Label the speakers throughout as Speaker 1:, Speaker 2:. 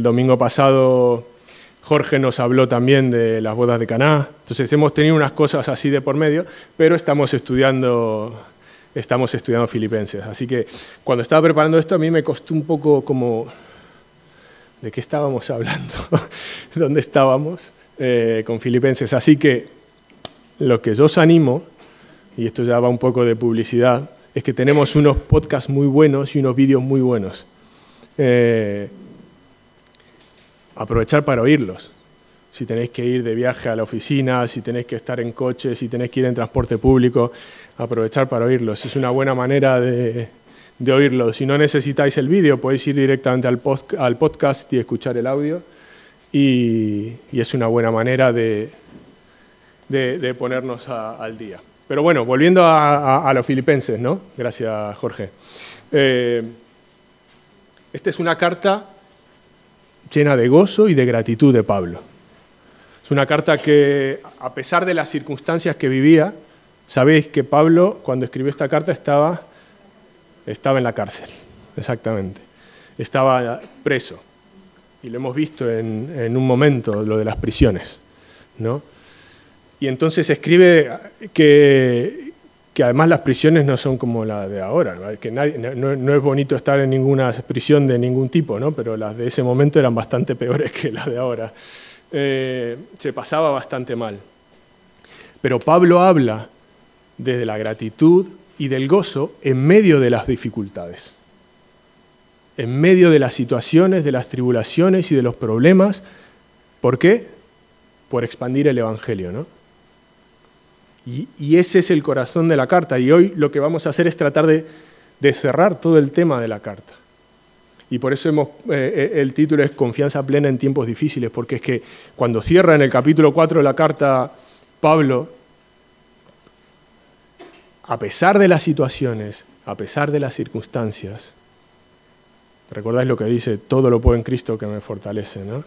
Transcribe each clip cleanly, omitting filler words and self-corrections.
Speaker 1: el domingo pasado Jorge nos habló también de las bodas de Caná. Entonces hemos tenido unas cosas así de por medio, pero estamos estudiando Filipenses. Así que cuando estaba preparando esto a mí me costó un poco como... ¿De qué estábamos hablando? ¿Dónde estábamos con Filipenses? Así que lo que yo os animo, y esto ya va un poco de publicidad, es que tenemos unos podcasts muy buenos y unos vídeos muy buenos. Aprovechar para oírlos. Si tenéis que ir de viaje a la oficina, si tenéis que estar en coche, si tenéis que ir en transporte público, aprovechar para oírlos. Es una buena manera de oírlos. Si no necesitáis el vídeo, podéis ir directamente al podcast y escuchar el audio. Y es una buena manera de ponernos al día. Pero bueno, volviendo a los filipenses, ¿no? Gracias, Jorge. Esta es una carta llena de gozo y de gratitud de Pablo. Es una carta que, a pesar de las circunstancias que vivía, sabéis que Pablo, cuando escribió esta carta, estaba en la cárcel, exactamente. Estaba preso. Y lo hemos visto en un momento, lo de las prisiones, ¿no? Y entonces escribe que además las prisiones no son como las de ahora, ¿no? Que no es bonito estar en ninguna prisión de ningún tipo, ¿no? Pero las de ese momento eran bastante peores que las de ahora. Se pasaba bastante mal. Pero Pablo habla desde la gratitud y del gozo en medio de las dificultades, en medio de las situaciones, de las tribulaciones y de los problemas. ¿Por qué? Por expandir el Evangelio, ¿no? Y ese es el corazón de la carta. Y hoy lo que vamos a hacer es tratar de cerrar todo el tema de la carta. Y por eso el título es Confianza plena en tiempos difíciles, porque es que cuando cierra en el capítulo 4 de la carta Pablo, a pesar de las situaciones, a pesar de las circunstancias, recordáis lo que dice, todo lo puedo en Cristo que me fortalece, ¿no?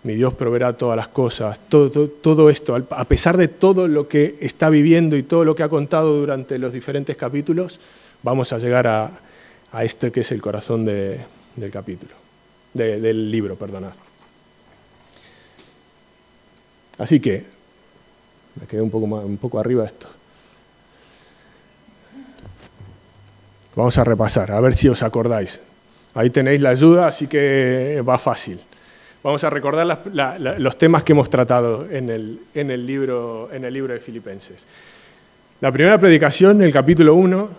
Speaker 1: Mi Dios proveerá todas las cosas, todo esto, a pesar de todo lo que está viviendo y todo lo que ha contado durante los diferentes capítulos, vamos a llegar a este que es el corazón del capítulo, del libro, perdonad. Así que, me quedé un poco arriba esto. Vamos a repasar, a ver si os acordáis. Ahí tenéis la ayuda, así que va fácil. Vamos a recordar los temas que hemos tratado en el libro de Filipenses. La primera predicación, el capítulo 1,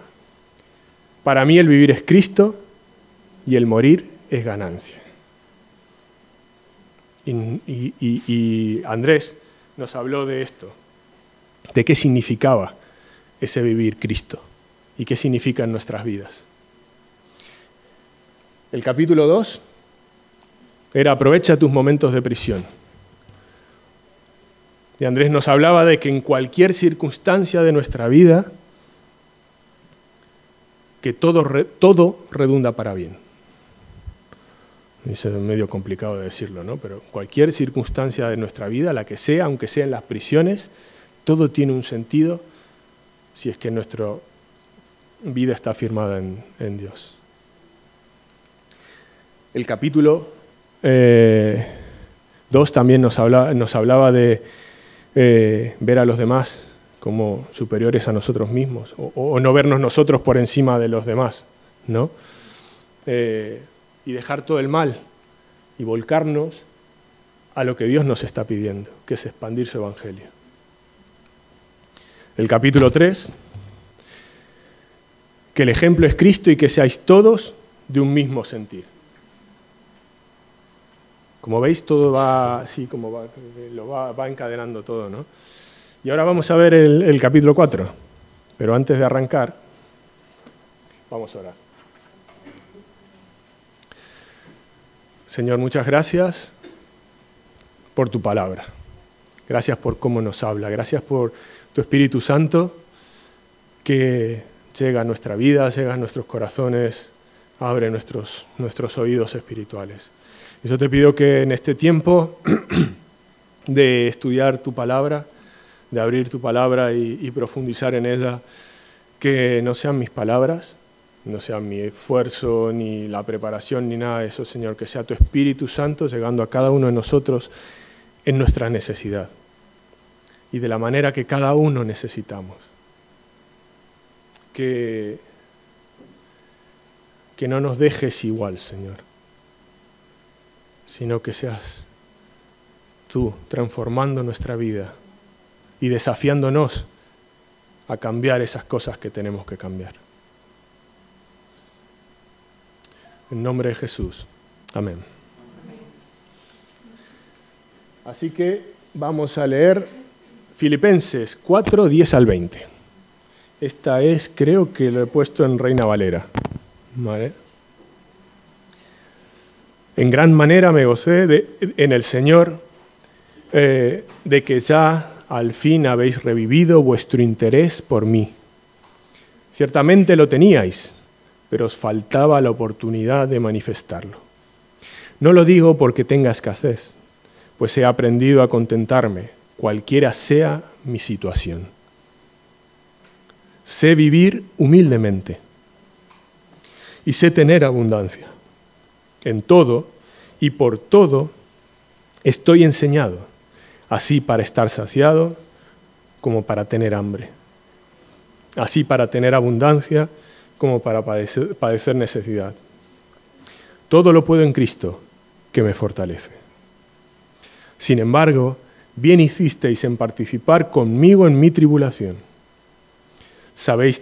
Speaker 1: para mí el vivir es Cristo y el morir es ganancia. Y Andrés nos habló de esto, de qué significaba ese vivir Cristo y qué significa en nuestras vidas. El capítulo 2 era aprovecha tus momentos de prisión. Y Andrés nos hablaba de que en cualquier circunstancia de nuestra vida, que todo redunda para bien. Es medio complicado de decirlo, ¿no? Pero cualquier circunstancia de nuestra vida, la que sea, aunque sea en las prisiones, todo tiene un sentido si es que nuestra vida está firmada en Dios. El capítulo 2 también nos hablaba de ver a los demás como superiores a nosotros mismos, o no vernos nosotros por encima de los demás, ¿no? Y dejar todo el mal y volcarnos a lo que Dios nos está pidiendo, que es expandir su evangelio. El capítulo 3, que el ejemplo es Cristo y que seáis todos de un mismo sentir. Como veis, todo va así, va encadenando todo, ¿no? Y ahora vamos a ver el capítulo 4. Pero antes de arrancar, vamos a orar. Señor, muchas gracias por tu palabra. Gracias por cómo nos habla. Gracias por tu Espíritu Santo que llega a nuestra vida, llega a nuestros corazones, abre nuestros oídos espirituales. Y yo te pido que en este tiempo de estudiar tu palabra, de abrir tu palabra y profundizar en ella, que no sean mis palabras, no sea mi esfuerzo, ni la preparación, ni nada de eso, Señor, que sea tu Espíritu Santo llegando a cada uno de nosotros en nuestra necesidad y de la manera que cada uno necesitamos. Que no nos dejes igual, Señor, sino que seas tú transformando nuestra vida y desafiándonos a cambiar esas cosas que tenemos que cambiar. En nombre de Jesús. Amén. Así que vamos a leer Filipenses 4, 10 al 20. Esta es, creo que lo he puesto en Reina Valera. ¿Vale? En gran manera me gocé en el Señor de que ya al fin habéis revivido vuestro interés por mí. Ciertamente lo teníais, pero os faltaba la oportunidad de manifestarlo. No lo digo porque tenga escasez, pues he aprendido a contentarme, cualquiera sea mi situación. Sé vivir humildemente y sé tener abundancia. En todo y por todo estoy enseñado, así para estar saciado como para tener hambre, así para tener abundancia como para padecer necesidad. Todo lo puedo en Cristo, que me fortalece. Sin embargo, bien hicisteis en participar conmigo en mi tribulación. Sabéis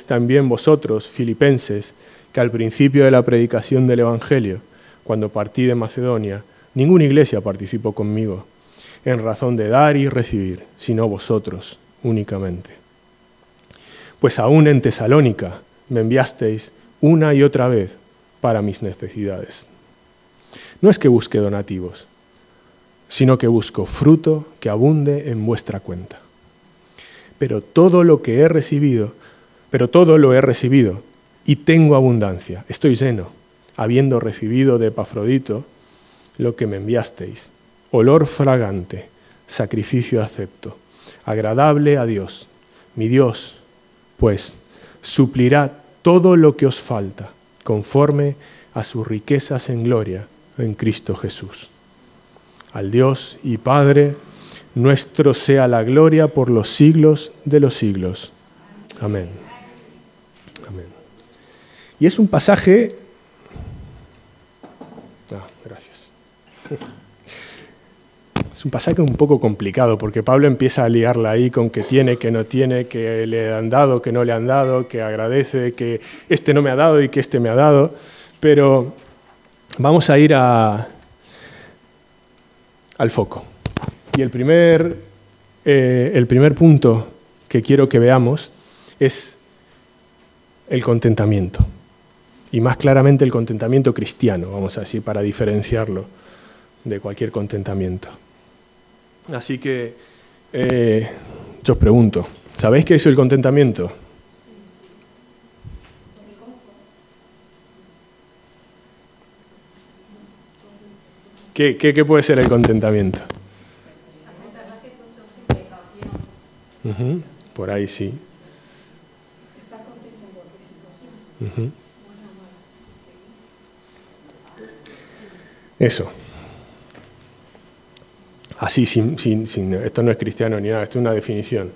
Speaker 1: también vosotros, filipenses, que al principio de la predicación del Evangelio, cuando partí de Macedonia, ninguna iglesia participó conmigo, en razón de dar y recibir, sino vosotros únicamente. Pues aún en Tesalónica me enviasteis una y otra vez para mis necesidades. No es que busque donativos, sino que busco fruto que abunde en vuestra cuenta. Pero todo lo he recibido y tengo abundancia. Estoy lleno, habiendo recibido de Epafrodito lo que me enviasteis, olor fragante, sacrificio acepto, agradable a Dios. Mi Dios, pues, suplirá todo lo que os falta, conforme a sus riquezas en gloria en Cristo Jesús. Al Dios y Padre nuestro sea la gloria por los siglos de los siglos. Amén. Amén. Y es un pasaje... gracias. Es un pasaje un poco complicado porque Pablo empieza a liarla ahí con que tiene, que no tiene, que le han dado, que no le han dado, que agradece, que este no me ha dado y que este me ha dado. Pero vamos a ir al foco. Y el primer punto que quiero que veamos es el contentamiento. Y más claramente el contentamiento cristiano, vamos a decir, para diferenciarlo de cualquier contentamiento. Así que yo os pregunto, ¿sabéis qué es el contentamiento? ¿Qué puede ser el contentamiento?
Speaker 2: Aceptar las circunstancias sin pecado.
Speaker 1: Por ahí sí.
Speaker 2: Estar contento en cualquier situación.
Speaker 1: Eso. Así, esto no es cristiano ni nada, esto es una definición.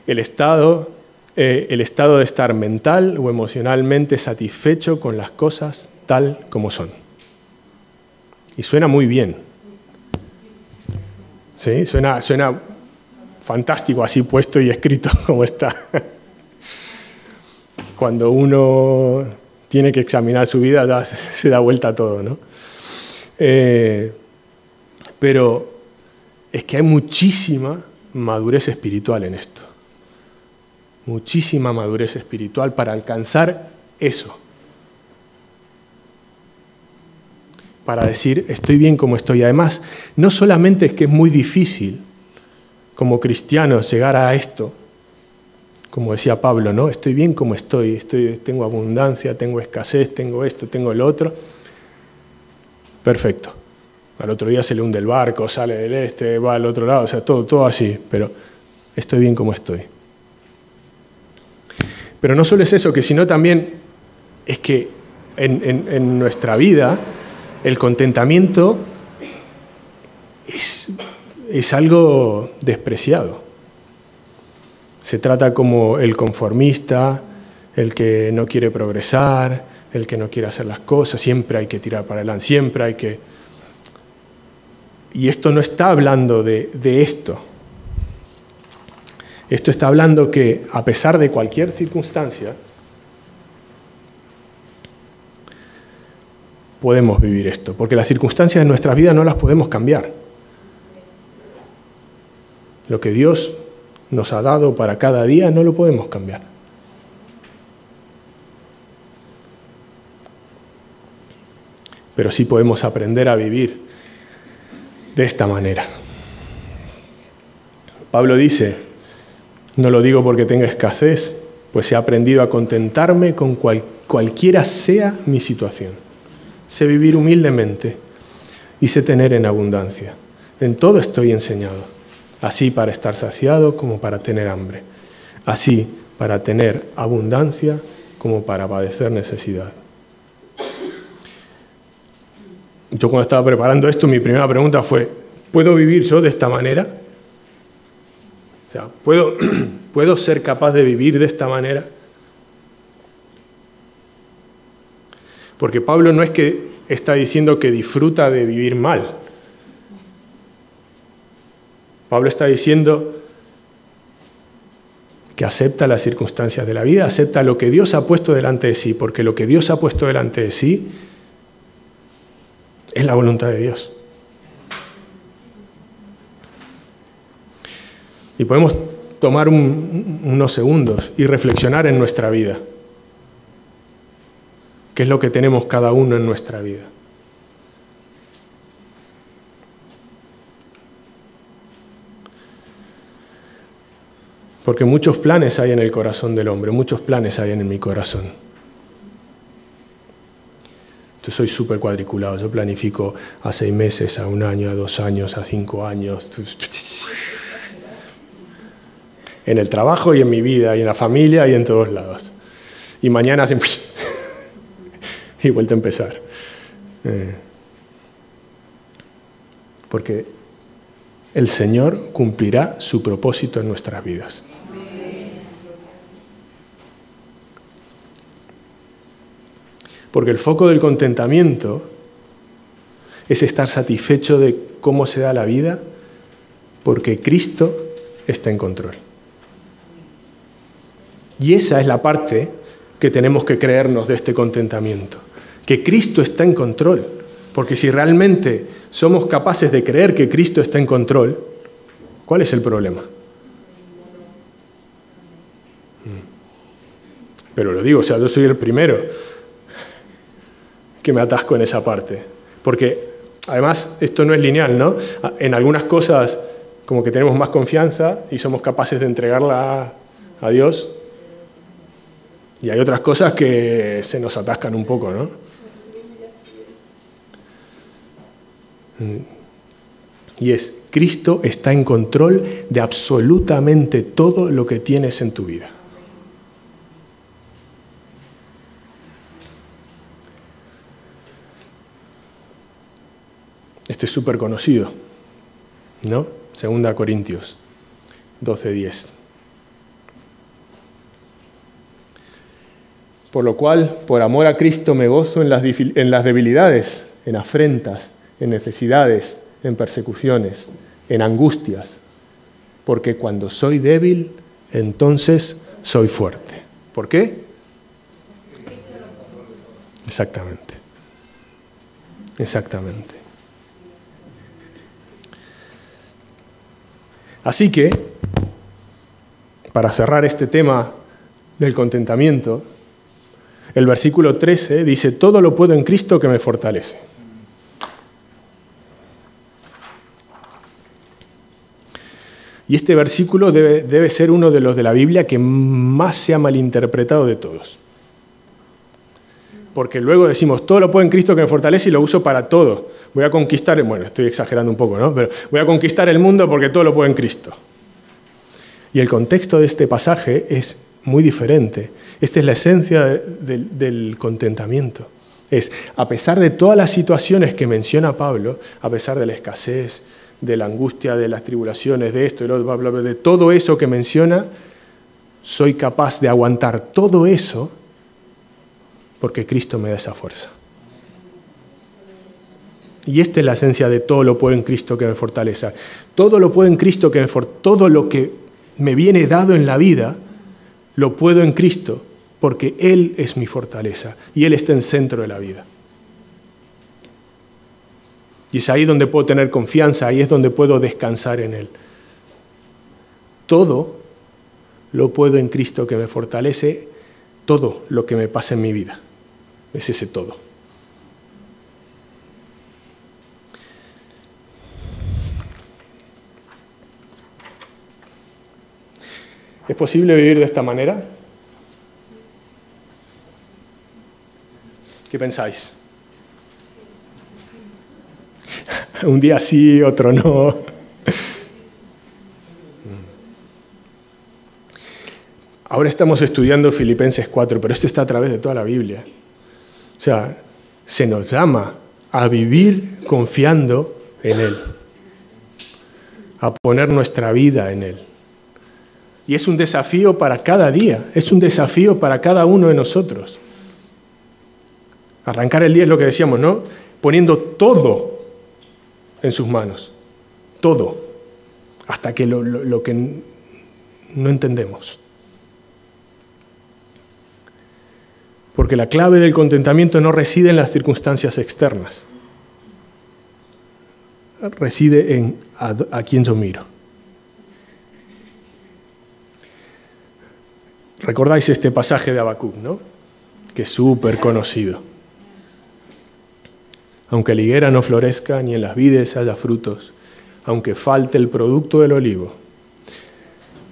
Speaker 1: El estado de estar mental o emocionalmente satisfecho con las cosas tal como son. Y suena muy bien. ¿Sí? Suena fantástico así puesto y escrito como está. Cuando uno tiene que examinar su vida se da vuelta a todo, ¿no? Pero es que hay muchísima madurez espiritual en esto. Muchísima madurez espiritual para alcanzar eso. Para decir, estoy bien como estoy. Además, no solamente es que es muy difícil como cristianos llegar a esto, como decía Pablo, ¿no? Estoy bien como estoy, tengo abundancia, tengo escasez, tengo esto, tengo lo otro. Perfecto. Al otro día se le hunde el barco, sale del este, va al otro lado, o sea, todo así, pero estoy bien como estoy. Pero no solo es eso, que sino también es que en nuestra vida el contentamiento es algo despreciado. Se trata como el conformista, el que no quiere progresar, el que no quiere hacer las cosas, siempre hay que tirar para adelante, siempre hay que... Y esto no está hablando de esto. Esto está hablando que a pesar de cualquier circunstancia, podemos vivir esto, porque las circunstancias de nuestra vida no las podemos cambiar. Lo que Dios nos ha dado para cada día no lo podemos cambiar. Pero sí podemos aprender a vivir de esta manera. Pablo dice, no lo digo porque tenga escasez, pues he aprendido a contentarme con cualquiera sea mi situación. Sé vivir humildemente y sé tener en abundancia. En todo estoy enseñado, así para estar saciado como para tener hambre, así para tener abundancia como para padecer necesidad. Yo cuando estaba preparando esto, mi primera pregunta fue, ¿puedo vivir yo de esta manera? O sea, ¿puedo ser capaz de vivir de esta manera? Porque Pablo no es que está diciendo que disfruta de vivir mal. Pablo está diciendo que acepta las circunstancias de la vida, acepta lo que Dios ha puesto delante de sí, porque lo que Dios ha puesto delante de sí es la voluntad de Dios. Y podemos tomar unos segundos y reflexionar en nuestra vida. ¿Qué es lo que tenemos cada uno en nuestra vida? Porque muchos planes hay en el corazón del hombre, muchos planes hay en mi corazón. Yo soy súper cuadriculado, yo planifico a 6 meses, a 1 año, a 2 años, a 5 años. En el trabajo y en mi vida, y en la familia y en todos lados. Y mañana siempre... y vuelto a empezar. Porque el Señor cumplirá su propósito en nuestras vidas. Porque el foco del contentamiento es estar satisfecho de cómo se da la vida, porque Cristo está en control. Y esa es la parte que tenemos que creernos de este contentamiento, que Cristo está en control. Porque si realmente somos capaces de creer que Cristo está en control, ¿cuál es el problema? Pero lo digo, o sea, yo soy el primero que me atasco en esa parte. Porque, además, esto no es lineal, ¿no? En algunas cosas como que tenemos más confianza y somos capaces de entregarla a Dios. Y hay otras cosas que se nos atascan un poco, ¿no? Y es, Cristo está en control de absolutamente todo lo que tienes en tu vida. Este es súper conocido, ¿no? 2 Corintios 12:10. Por lo cual, por amor a Cristo me gozo en las debilidades, en afrentas, en necesidades, en persecuciones, en angustias, porque cuando soy débil, entonces soy fuerte. ¿Por qué? Exactamente. Exactamente. Así que, para cerrar este tema del contentamiento, el versículo 13 dice, todo lo puedo en Cristo que me fortalece. Y este versículo debe ser uno de los de la Biblia que más se ha malinterpretado de todos. Porque luego decimos, todo lo puedo en Cristo que me fortalece y lo uso para todo. Voy a conquistar, bueno, estoy exagerando un poco, ¿no? Pero voy a conquistar el mundo porque todo lo puedo en Cristo. Y el contexto de este pasaje es muy diferente. Esta es la esencia del contentamiento. Es, a pesar de todas las situaciones que menciona Pablo, a pesar de la escasez, de la angustia, de las tribulaciones, de esto, de todo eso que menciona, soy capaz de aguantar todo eso porque Cristo me da esa fuerza. Y esta es la esencia de todo lo puedo en Cristo que me fortalece. Todo lo puedo en Cristo que todo lo que me viene dado en la vida, lo puedo en Cristo, porque Él es mi fortaleza y Él está en el centro de la vida. Y es ahí donde puedo tener confianza, ahí es donde puedo descansar en Él. Todo lo puedo en Cristo que me fortalece, todo lo que me pasa en mi vida. Es ese todo. ¿Es posible vivir de esta manera? ¿Qué pensáis? Un día sí, otro no. Ahora estamos estudiando Filipenses 4, pero esto está a través de toda la Biblia. O sea, se nos llama a vivir confiando en Él, a poner nuestra vida en Él. Y es un desafío para cada día, es un desafío para cada uno de nosotros. Arrancar el día es lo que decíamos, ¿no? Poniendo todo en sus manos, todo, hasta que lo que no entendemos. Porque la clave del contentamiento no reside en las circunstancias externas, reside en a quién yo miro. Recordáis este pasaje de Habacuc, ¿no? Que es súper conocido. Aunque la higuera no florezca, ni en las vides haya frutos, aunque falte el producto del olivo,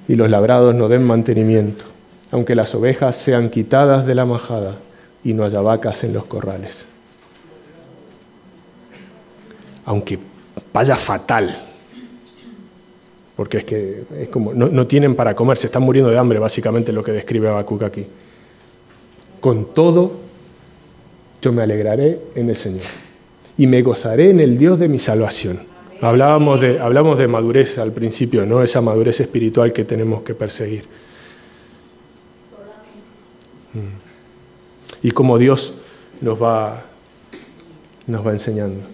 Speaker 1: y los labrados no den mantenimiento, aunque las ovejas sean quitadas de la majada, y no haya vacas en los corrales. Aunque vaya fatal, porque es que es como, no tienen para comer, se están muriendo de hambre, básicamente lo que describe Habacuc aquí. Con todo, yo me alegraré en el Señor y me gozaré en el Dios de mi salvación. Hablamos de madurez al principio, ¿no? Esa madurez espiritual que tenemos que perseguir. Y cómo Dios nos va enseñando.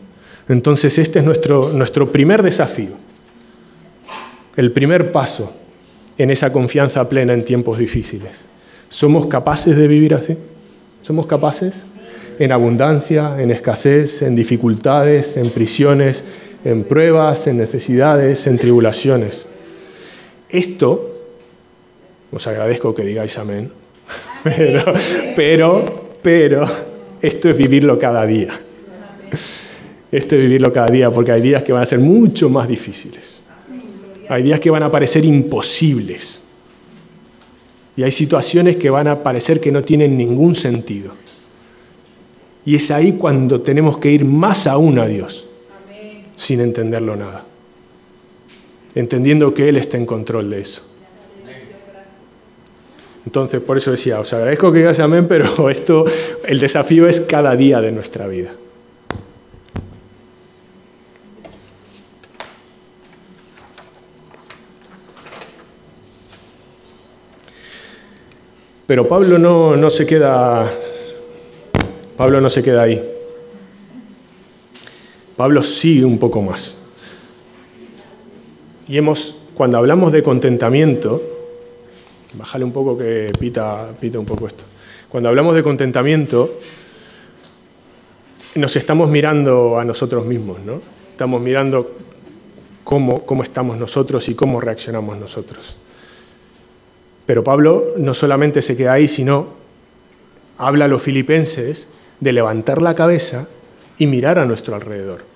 Speaker 1: Entonces este es nuestro primer desafío. El primer paso en esa confianza plena en tiempos difíciles. ¿Somos capaces de vivir así? ¿Somos capaces? En abundancia, en escasez, en dificultades, en prisiones, en pruebas, en necesidades, en tribulaciones. Esto, os agradezco que digáis amén, pero esto es vivirlo cada día. Esto es vivirlo cada día, porque hay días que van a ser mucho más difíciles. Hay días que van a parecer imposibles. Y hay situaciones que van a parecer que no tienen ningún sentido. Y es ahí cuando tenemos que ir más aún a Dios, sin entenderlo nada. Entendiendo que Él está en control de eso. Entonces, por eso decía, os agradezco que digáis amén, pero el desafío es cada día de nuestra vida. Pero Pablo no se queda ahí. Pablo sigue un poco más. Y cuando hablamos de contentamiento, bájale un poco que pita un poco esto. Cuando hablamos de contentamiento, nos estamos mirando a nosotros mismos, ¿no? Estamos mirando cómo estamos nosotros y cómo reaccionamos nosotros. Pero Pablo no solamente se queda ahí, sino habla a los filipenses de levantar la cabeza y mirar a nuestro alrededor.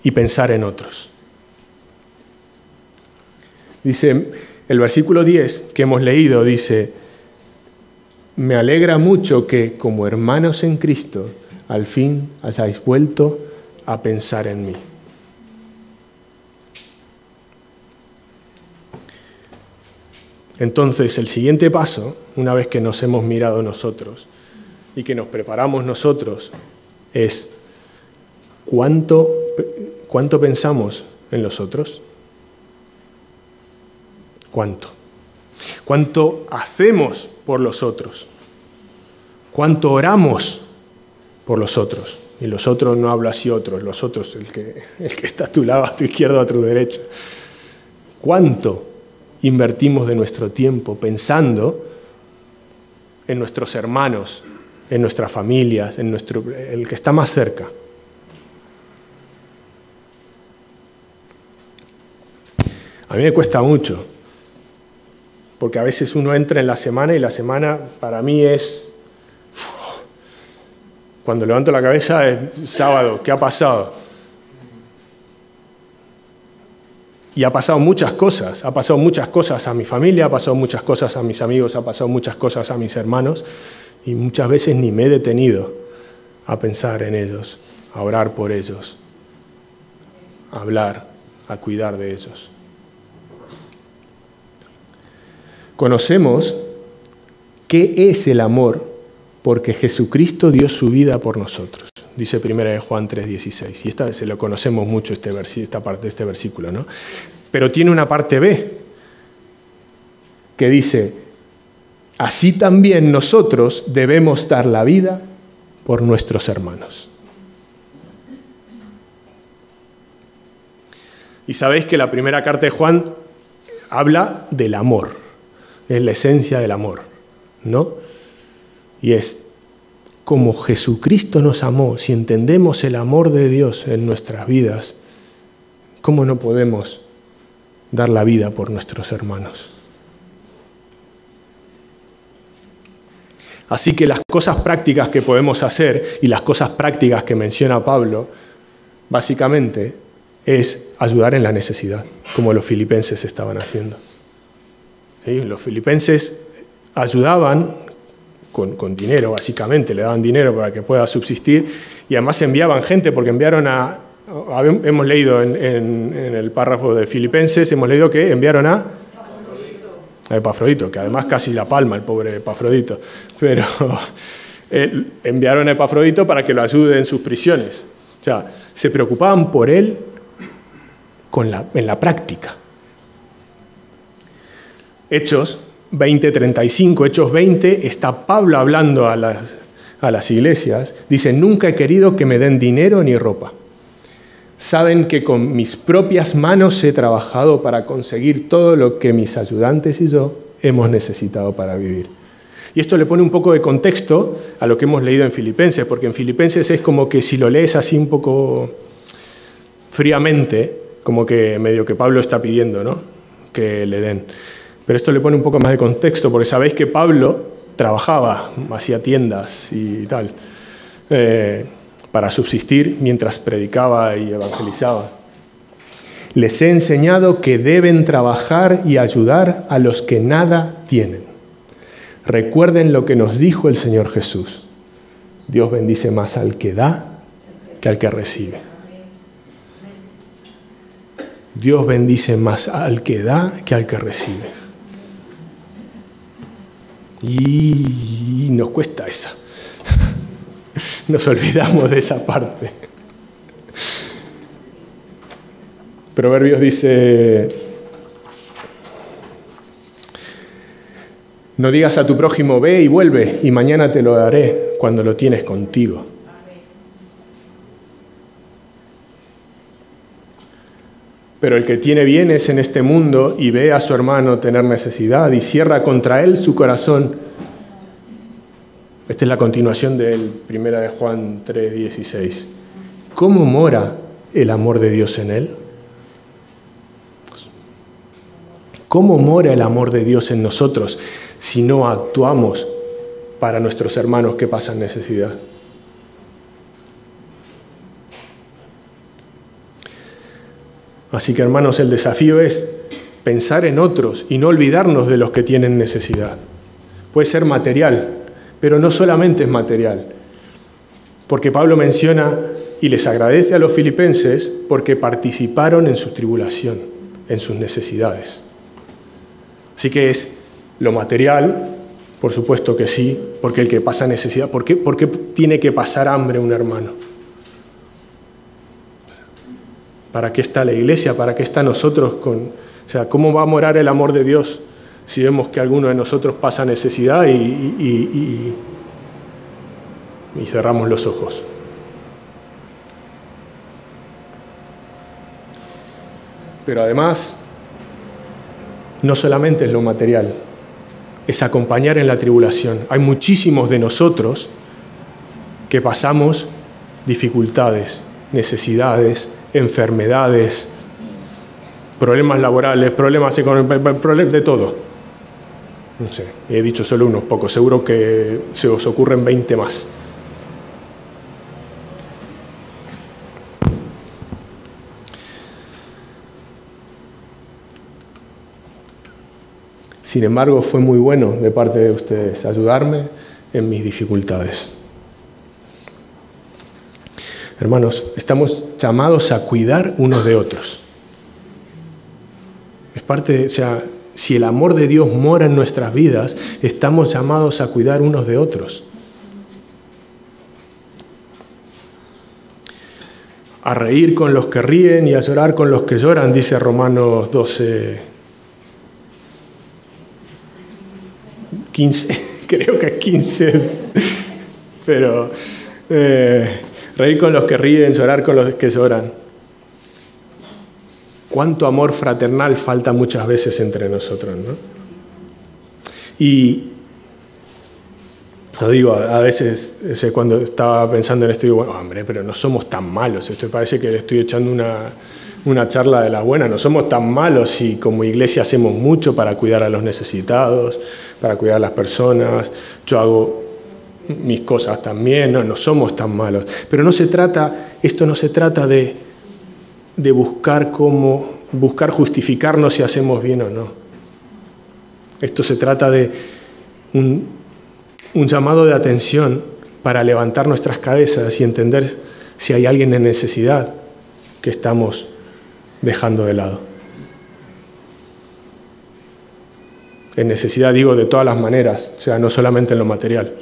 Speaker 1: Y pensar en otros. Dice, el versículo 10 que hemos leído dice, me alegra mucho que como hermanos en Cristo al fin hayáis vuelto a pensar en mí. Entonces, el siguiente paso, una vez que nos hemos mirado nosotros y que nos preparamos nosotros, es ¿cuánto pensamos en los otros? ¿Cuánto? ¿Cuánto hacemos por los otros? ¿Cuánto oramos por los otros? Y los otros no hablo así otros, los otros, el que está a tu lado, a tu izquierda, a tu derecha. ¿Cuánto invertimos de nuestro tiempo pensando en nuestros hermanos, en nuestras familias, en el que está más cerca? A mí me cuesta mucho, porque a veces uno entra en la semana y la semana para mí es... Cuando levanto la cabeza es sábado, ¿qué ha pasado? Y ha pasado muchas cosas a mi familia, ha pasado muchas cosas a mis amigos, ha pasado muchas cosas a mis hermanos, y muchas veces ni me he detenido a pensar en ellos, a orar por ellos, a hablar, a cuidar de ellos. Conocemos qué es el amor porque Jesucristo dio su vida por nosotros, dice 1 Juan 3:16. Y se lo conocemos mucho, esta parte de este versículo, ¿no? Pero tiene una parte B, que dice, así también nosotros debemos dar la vida por nuestros hermanos. Y sabéis que la primera carta de Juan habla del amor, es la esencia del amor, ¿no? Y es como Jesucristo nos amó. Si entendemos el amor de Dios en nuestras vidas, ¿cómo no podemos dar la vida por nuestros hermanos? Así que las cosas prácticas que podemos hacer y las cosas prácticas que menciona Pablo, básicamente, es ayudar en la necesidad, como los filipenses estaban haciendo. ¿Sí? Los filipenses ayudaban con dinero, básicamente, le daban dinero para que pueda subsistir, y además enviaban gente, porque hemos leído en el párrafo de Filipenses, hemos leído que enviaron a Epafrodito, que además casi la palma el pobre Epafrodito, pero enviaron a Epafrodito para que lo ayude en sus prisiones. O sea, se preocupaban por él en la práctica. Hechos 20:35, Hechos 20, está Pablo hablando a las iglesias. Dice, nunca he querido que me den dinero ni ropa. Saben que con mis propias manos he trabajado para conseguir todo lo que mis ayudantes y yo hemos necesitado para vivir. Y esto le pone un poco de contexto a lo que hemos leído en Filipenses, porque en Filipenses es como que si lo lees así un poco fríamente, como que medio que Pablo está pidiendo, ¿no?, que le den. Pero esto le pone un poco más de contexto, porque sabéis que Pablo trabajaba, hacía tiendas y tal, para subsistir mientras predicaba y evangelizaba. Les he enseñado que deben trabajar y ayudar a los que nada tienen. Recuerden lo que nos dijo el Señor Jesús. Dios bendice más al que da que al que recibe. Dios bendice más al que da que al que recibe. Y nos cuesta esa. Nos olvidamos de esa parte. Proverbios dice, no digas a tu prójimo, ve y vuelve, y mañana te lo daré cuando lo tienes contigo. Pero el que tiene bienes en este mundo y ve a su hermano tener necesidad y cierra contra él su corazón. Esta es la continuación del 1 de Juan 3:16. ¿Cómo mora el amor de Dios en él? ¿Cómo mora el amor de Dios en nosotros si no actuamos para nuestros hermanos que pasan necesidad? Así que, hermanos, el desafío es pensar en otros y no olvidarnos de los que tienen necesidad. Puede ser material, pero no solamente es material. Porque Pablo menciona y les agradece a los filipenses porque participaron en su tribulación, en sus necesidades. Así que es Lo material, por supuesto que sí, porque el que pasa necesidad, ¿por qué tiene que pasar hambre un hermano? ¿Para qué está la iglesia? ¿Para qué está nosotros? O sea, ¿cómo va a morar el amor de Dios si vemos que alguno de nosotros pasa necesidad y cerramos los ojos? Pero además, no solamente es lo material, es acompañar en la tribulación. Hay muchísimos de nosotros que pasamos dificultades, necesidades, enfermedades, problemas laborales, problemas económicos, problemas de todo. No sé, he dicho solo unos pocos, seguro que se os ocurren 20 más. Sin embargo, fue muy bueno de parte de ustedes ayudarme en mis dificultades. Hermanos, estamos llamados a cuidar unos de otros. Es parte, o sea, si el amor de Dios mora en nuestras vidas, estamos llamados a cuidar unos de otros. A reír con los que ríen y a llorar con los que lloran, dice Romanos 12. 15, creo que es 15, pero reír con los que ríen, llorar con los que lloran. Cuánto amor fraternal falta muchas veces entre nosotros, ¿no? Y lo digo, a veces cuando estaba pensando en esto, digo, bueno, hombre, pero no somos tan malos. Esto parece que le estoy echando una charla de las buenas. No somos tan malos y como iglesia hacemos mucho para cuidar a los necesitados, para cuidar a las personas. Yo hago mis cosas también, no somos tan malos. Pero esto no se trata de buscar justificarnos si hacemos bien o no. Esto se trata de un llamado de atención para levantar nuestras cabezas y entender si hay alguien en necesidad que estamos dejando de lado. En necesidad digo de todas las maneras, o sea, no solamente en lo material.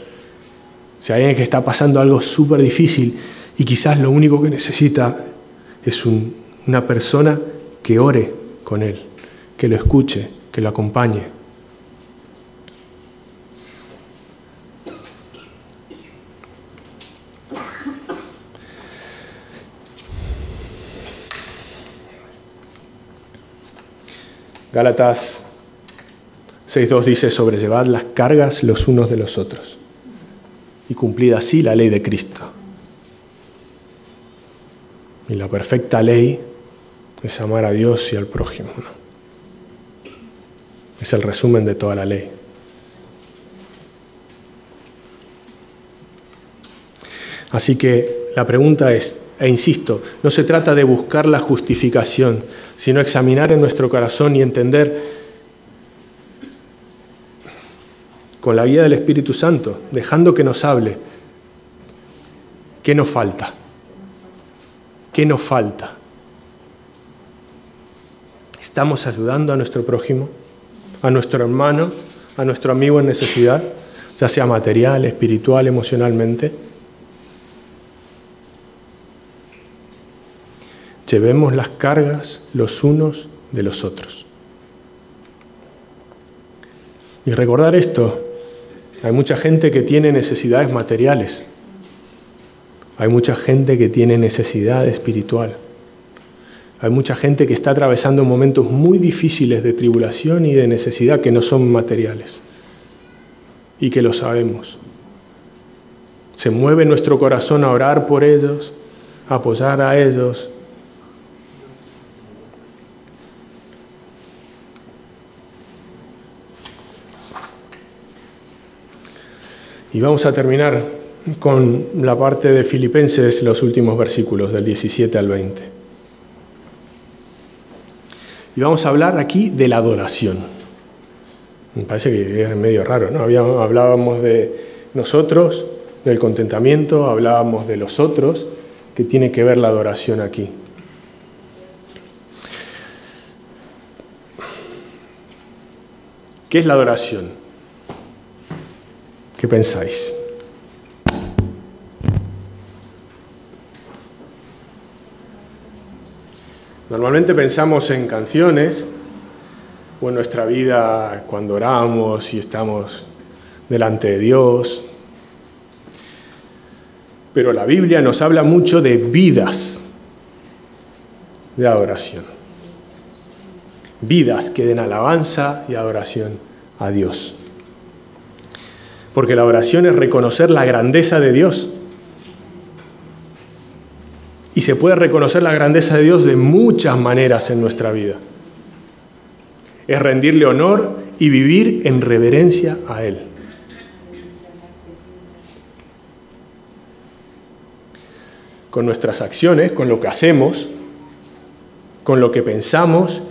Speaker 1: Si hay alguien que está pasando algo súper difícil y quizás lo único que necesita es una persona que ore con él, que lo escuche, que lo acompañe. Gálatas 6:2 dice: sobrellevad las cargas los unos de los otros y cumplid así la ley de Cristo. Y la perfecta ley es amar a Dios y al prójimo, ¿no? Es el resumen de toda la ley. Así que la pregunta es, e insisto, no se trata de buscar la justificación, sino examinar en nuestro corazón y entender con la guía del Espíritu Santo, dejando que nos hable, ¿qué nos falta? ¿Qué nos falta? ¿Estamos ayudando a nuestro prójimo, a nuestro hermano, a nuestro amigo en necesidad, ya sea material, espiritual, emocionalmente? Llevemos las cargas los unos de los otros. Y recordar esto, hay mucha gente que tiene necesidades materiales, hay mucha gente que tiene necesidad espiritual, hay mucha gente que está atravesando momentos muy difíciles de tribulación y de necesidad que no son materiales, y que lo sabemos. Se mueve nuestro corazón a orar por ellos, a apoyar a ellos. Y vamos a terminar con la parte de Filipenses, los últimos versículos, del 17 al 20. Y vamos a hablar aquí de la adoración. Me parece que es medio raro, ¿no? Hablábamos de nosotros, del contentamiento, hablábamos de los otros, que tiene que ver la adoración aquí. ¿Qué es la adoración? ¿Qué pensáis? Normalmente pensamos en canciones o en nuestra vida cuando oramos y estamos delante de Dios. Pero la Biblia nos habla mucho de vidas de adoración. Vidas que den alabanza y adoración a Dios. Porque la adoración es reconocer la grandeza de Dios. Y se puede reconocer la grandeza de Dios de muchas maneras en nuestra vida. Es rendirle honor y vivir en reverencia a Él. Con nuestras acciones, con lo que hacemos, con lo que pensamos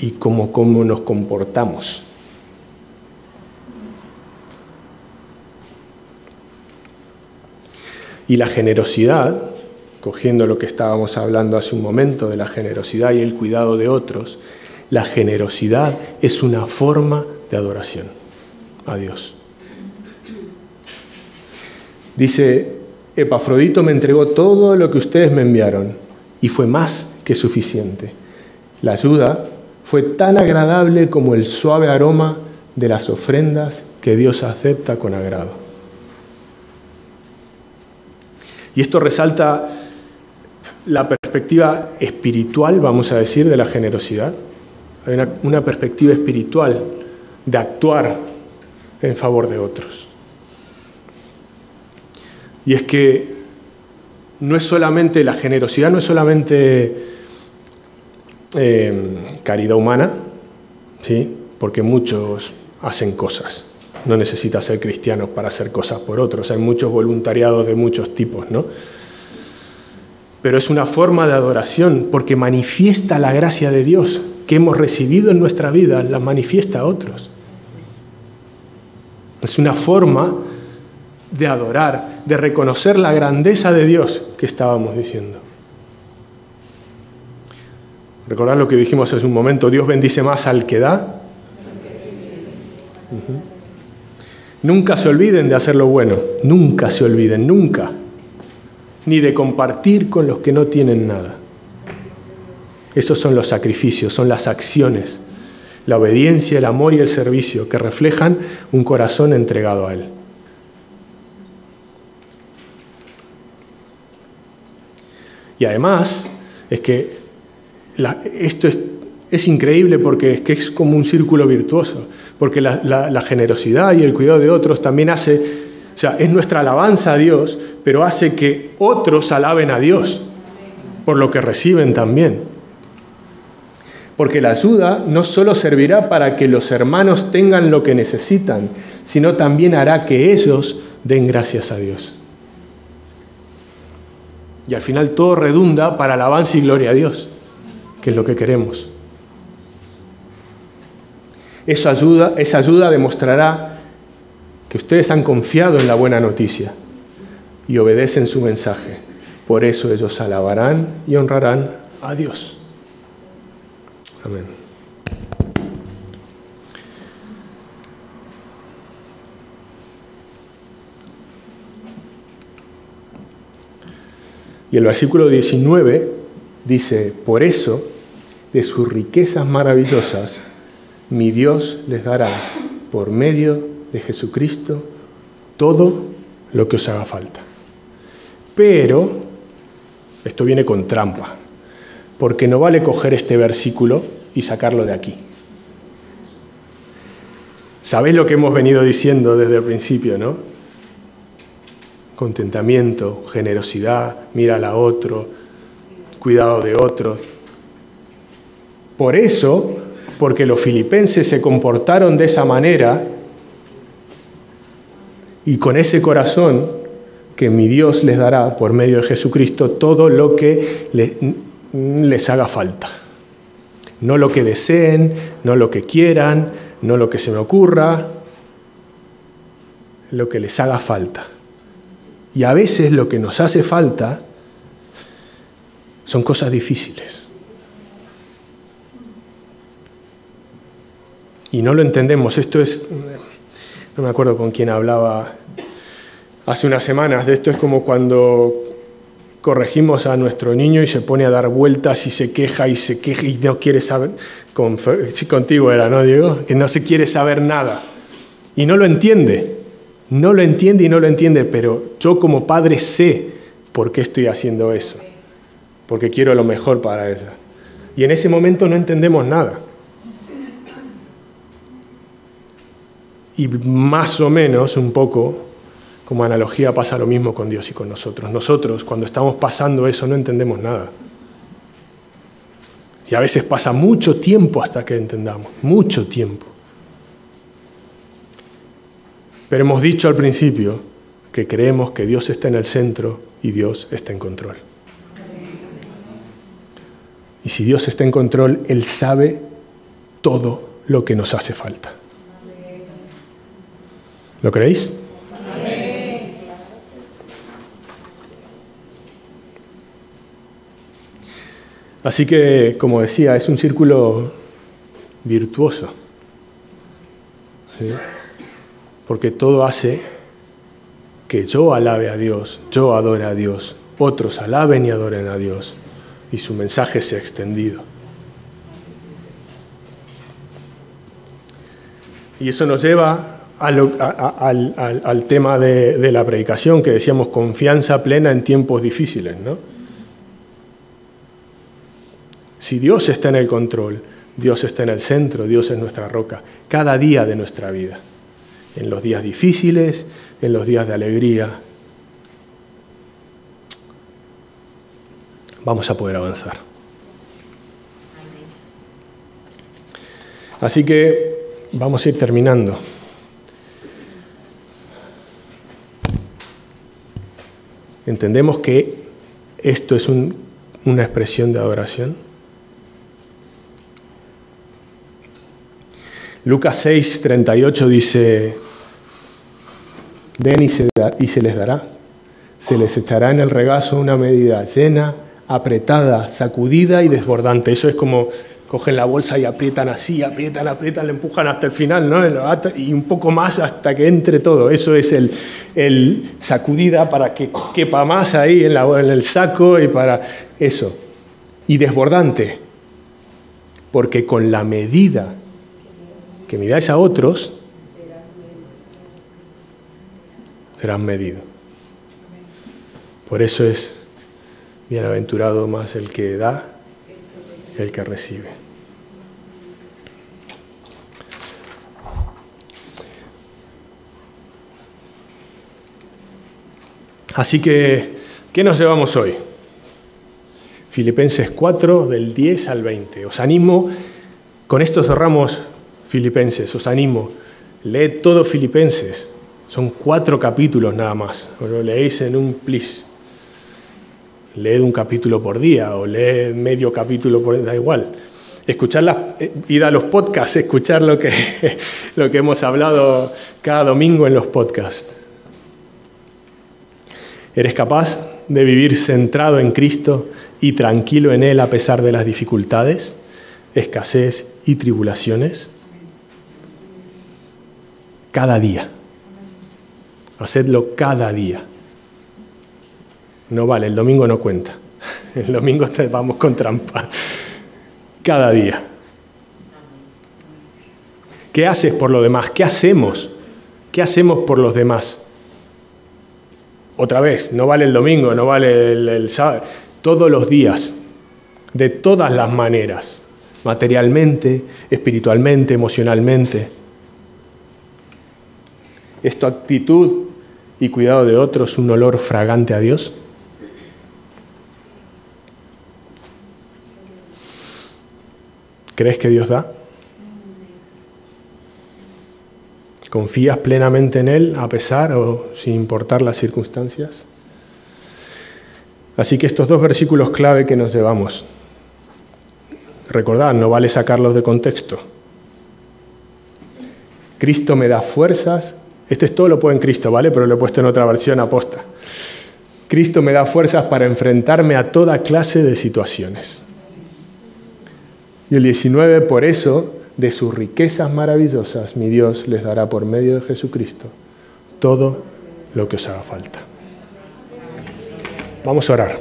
Speaker 1: y cómo nos comportamos. Y la generosidad, cogiendo lo que estábamos hablando hace un momento de la generosidad y el cuidado de otros, la generosidad es una forma de adoración a Dios. Dice, Epafrodito me entregó todo lo que ustedes me enviaron y fue más que suficiente. La ayuda fue tan agradable como el suave aroma de las ofrendas que Dios acepta con agrado. Y esto resalta la perspectiva espiritual, vamos a decir, de la generosidad. Hay una perspectiva espiritual de actuar en favor de otros. Y es que no es solamente la generosidad, no es solamente caridad humana, ¿sí? Porque muchos hacen cosas. No necesitas ser cristianos para hacer cosas por otros. Hay muchos voluntariados de muchos tipos, ¿no? Pero es una forma de adoración porque manifiesta la gracia de Dios que hemos recibido en nuestra vida, la manifiesta a otros. Es una forma de adorar, de reconocer la grandeza de Dios que estábamos diciendo. ¿Recordad lo que dijimos hace un momento? Dios bendice más al que da. Nunca se olviden de hacer lo bueno. Nunca se olviden, nunca. Ni de compartir con los que no tienen nada. Esos son los sacrificios, son las acciones, la obediencia, el amor y el servicio que reflejan un corazón entregado a Él. Y además, es que esto es increíble porque es que es como un círculo virtuoso, porque la generosidad y el cuidado de otros también hace, o sea, es nuestra alabanza a Dios, pero hace que otros alaben a Dios por lo que reciben también. Porque la ayuda no solo servirá para que los hermanos tengan lo que necesitan, sino también hará que ellos den gracias a Dios. Y al final todo redunda para alabanza y gloria a Dios, que es lo que queremos. Esa ayuda demostrará que ustedes han confiado en la buena noticia y obedecen su mensaje. Por eso ellos alabarán y honrarán a Dios. Amén. Y el versículo 19 dice, por eso, de sus riquezas maravillosas, mi Dios les dará, por medio de Jesucristo, todo lo que os haga falta. Pero, esto viene con trampa, porque no vale coger este versículo y sacarlo de aquí. ¿Sabéis lo que hemos venido diciendo desde el principio, no? Contentamiento, generosidad, mira a otro, cuidado de otros. Por eso, porque los filipenses se comportaron de esa manera y con ese corazón que mi Dios les dará por medio de Jesucristo todo lo que les haga falta. No lo que deseen, no lo que quieran, no lo que se me ocurra, lo que les haga falta. Y a veces lo que nos hace falta son cosas difíciles. Y no lo entendemos. Esto es, no me acuerdo con quién hablaba hace unas semanas, de esto es como cuando corregimos a nuestro niño y se pone a dar vueltas y se queja y no quiere saber, sí, contigo era, ¿no, Diego? Que no se quiere saber nada. Y no lo entiende y no lo entiende, pero yo como padre sé por qué estoy haciendo eso, porque quiero lo mejor para ella. Y en ese momento no entendemos nada. Y más o menos, un poco, como analogía, pasa lo mismo con Dios y con nosotros. Nosotros, cuando estamos pasando eso, no entendemos nada. Y a veces pasa mucho tiempo hasta que entendamos, mucho tiempo. Pero hemos dicho al principio que creemos que Dios está en el centro y Dios está en control. Y si Dios está en control, Él sabe todo lo que nos hace falta. ¿Lo creéis? Así que, como decía, es un círculo virtuoso, ¿sí? Porque todo hace que yo alabe a Dios, yo adore a Dios, otros alaben y adoren a Dios, y su mensaje sea extendido. Y eso nos lleva al tema de la predicación, que decíamos confianza plena en tiempos difíciles, ¿no? Si Dios está en el control, Dios está en el centro, Dios es nuestra roca, cada día de nuestra vida, en los días difíciles, en los días de alegría, vamos a poder avanzar. Así que vamos a ir terminando. ¿Entendemos que esto es una expresión de adoración? Lucas 6:38 dice: den y se les dará. Se les echará en el regazo una medida llena, apretada, sacudida y desbordante. Eso es como cogen la bolsa y aprietan así, aprietan, le empujan hasta el final, ¿no? Y un poco más hasta que entre todo. Eso es el sacudida para que quepa más ahí en el saco y para eso. Y desbordante, porque con la medida que midáis a otros, serán medidos. Por eso es bienaventurado más el que da que el que recibe. Así que, ¿qué nos llevamos hoy? Filipenses 4, del 10 al 20. Os animo, con esto cerramos Filipenses, os animo, leed todo Filipenses, son 4 capítulos nada más, os lo leéis en un plis, leed un capítulo por día o leed medio capítulo por día, da igual, id a los podcasts, escuchar lo que hemos hablado cada domingo en los podcasts. ¿Eres capaz de vivir centrado en Cristo y tranquilo en Él a pesar de las dificultades, escasez y tribulaciones? Cada día. Hacedlo cada día. No vale, el domingo no cuenta. El domingo vamos con trampa. Cada día. ¿Qué haces por los demás? ¿Qué hacemos? ¿Qué hacemos por los demás? Otra vez, no vale el domingo, no vale el sábado. Todos los días, de todas las maneras. Materialmente, espiritualmente, emocionalmente. ¿Es tu actitud y cuidado de otros un olor fragante a Dios? ¿Crees que Dios da? ¿Confías plenamente en Él a pesar o sin importar las circunstancias? Así que estos 2 versículos clave que nos llevamos, recordad, no vale sacarlos de contexto. Cristo me da fuerzas. Este es todo lo puedo en Cristo, ¿vale? Pero lo he puesto en otra versión aposta. Cristo me da fuerzas para enfrentarme a toda clase de situaciones. Y el 19, por eso, de sus riquezas maravillosas, mi Dios les dará por medio de Jesucristo todo lo que os haga falta. Vamos a orar.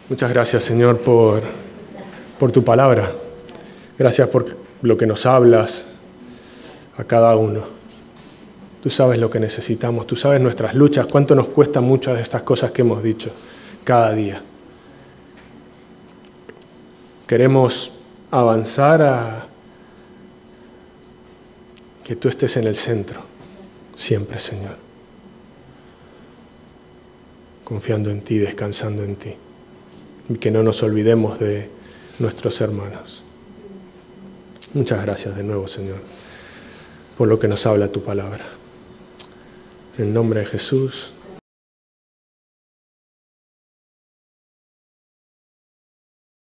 Speaker 1: Muchas gracias, Señor, por tu palabra. Gracias por lo que nos hablas a cada uno. Tú sabes lo que necesitamos, tú sabes nuestras luchas, cuánto nos cuesta muchas de estas cosas que hemos dicho cada día. Queremos avanzar a que tú estés en el centro, siempre, Señor. Confiando en ti, descansando en ti. Y que no nos olvidemos de nuestros hermanos. Muchas gracias de nuevo, Señor, por lo que nos habla tu palabra. En el nombre de Jesús.